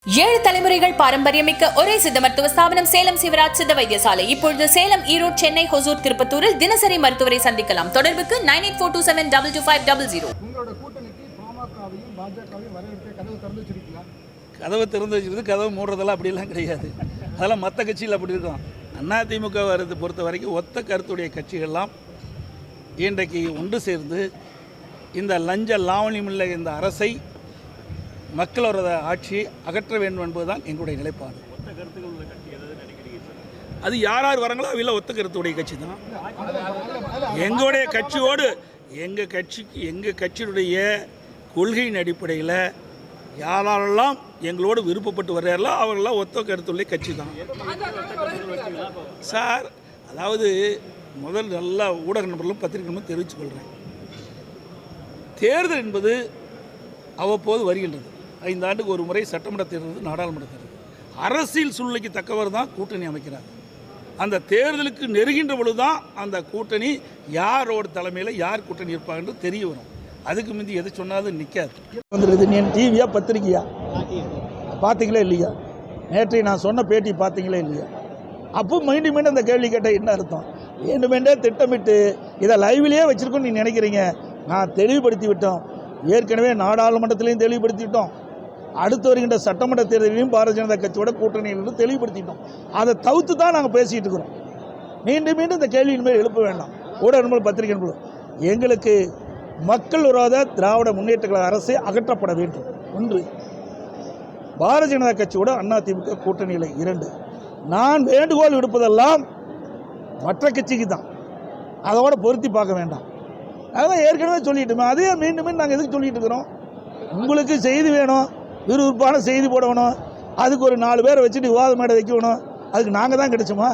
ஏழு தலைமுறைகள் பாரம்பரியமிக்க ஒரே சித்த மருத்துவ ஸ்தாபனம் சேலம் சிவராஜ் சித்த வைத்தியசாலை. இப்பொழுது சேலம், ஈரோடு, சென்னை, ஹொசூர், திருப்பத்தூரில் தினசரி மருத்துவரை சந்திக்கலாம். தொடர்புக்கு 9842722200. உங்களோட கூட்டணிக்கு பாமகவையும் பாஜகவையும் வரவேற்க கதவு திறந்து வச்சிருக்கீங்களா? கதவு திறந்து வச்சுருந்து கதவு மூடுறதெல்லாம் அப்படிலாம் கிடையாது. அதெல்லாம் மற்ற கட்சியில் அப்படி இருக்கும். அதிமுக வரது பொறுத்த வரைக்கும் ஒத்த கருத்துடைய கட்சிகள்லாம் இன்றைக்கு ஒன்று சேர்ந்து இந்த லஞ்ச லாவணியமுள்ள இந்த அரசை மக்களோட ஆட்சி அகற்ற வேண்டும் என்பதுதான் எங்களுடைய நிலைப்பாடு. அது யார் யார் வராங்களோ அவையில் ஒத்த கருத்துடைய கட்சி தான். எங்களுடைய கட்சியோடு எங்கள் கட்சியினுடைய கொள்கையின் அடிப்படையில் யாரெல்லாம் எங்களோடு விருப்பப்பட்டு வர்றார்களோ அவர்களெல்லாம் ஒத்த கருத்துடைய கட்சி தான் சார். அதாவது முதல் நல்லா ஊடக நண்பர்களும் பத்திரிகை நண்பர்களும் தெரிவித்துக் கொள்கிறேன். தேர்தல் என்பது அவ்வப்போது வருகின்றது. 5 ஆண்டுக்கு ஒரு முறை சட்டமன்ற தேர்தல், நாடாளுமன்ற தேர்தல். அரசியல் சூழ்நிலைக்கு தக்கவர் தான் கூட்டணி அமைக்கிறார். அந்த தேர்தலுக்கு நெருங்கின்ற பொழுது தான் அந்த கூட்டணி யாரோட தலைமையில் யார் கூட்டணி இருப்பாங்கன்னு தெரிய வரும். அதுக்கு முந்தி எதை சொன்னாலும் நிற்காது. வந்துடுது. நீ டிவியா பத்திரிக்கையா பார்த்தீங்களா இல்லையா? நேற்று நான் சொன்ன பேட்டி பார்த்தீங்களா இல்லையா? அப்போ மீண்டும் மீண்டும் அந்த கேள்வி கேட்டால் என்ன அர்த்தம்? வேண்டுமென்றே திட்டமிட்டு இதை லைவ்லேயே வச்சுருக்கோன்னு நீ நினைக்கிறீங்க. நான் தெளிவுபடுத்தி விட்டோம். ஏற்கனவே நாடாளுமன்றத்திலையும் தெளிவுபடுத்திவிட்டோம். அடுத்து வருகின்ற சட்டமன்ற தேர்தலையும் பாரதிய ஜனதா கட்சியோட கூட்டணியில் தெளிவுபடுத்திட்டோம். அதை தவிர்த்து தான் நாங்கள் பேசிகிட்டு இருக்கிறோம். மீண்டும் மீண்டும் இந்த கேள்வியின் மேல் எழுப்ப வேண்டாம். ஊடக நண்பர்கள், பத்திரிகை நண்பர்கள், எங்களுக்கு மக்கள் விரோத திராவிட முன்னேற்ற கழக அரசு அகற்றப்பட வேண்டும். 1, பாரதிய ஜனதா கட்சியோட அதிமுக கூட்டணியில் 2. நான் வேண்டுகோள் விடுப்பதெல்லாம் மற்ற கட்சிக்கு தான். அதோட பொருத்தி பார்க்க வேண்டாம். அதான் ஏற்கனவே சொல்லிட்டுமே. அதே மீண்டும் மீண்டும் நாங்கள் எதுக்கு சொல்லிட்டு இருக்கிறோம்? உங்களுக்கு செய்தி வேணும், விறுவிறுப்பான செய்தி போடணும், அதுக்கு ஒரு 4 பேரை வச்சுட்டு விவாத மேடை வைக்கணும். அதுக்கு நாங்கள் தான் கிடைச்சோமா?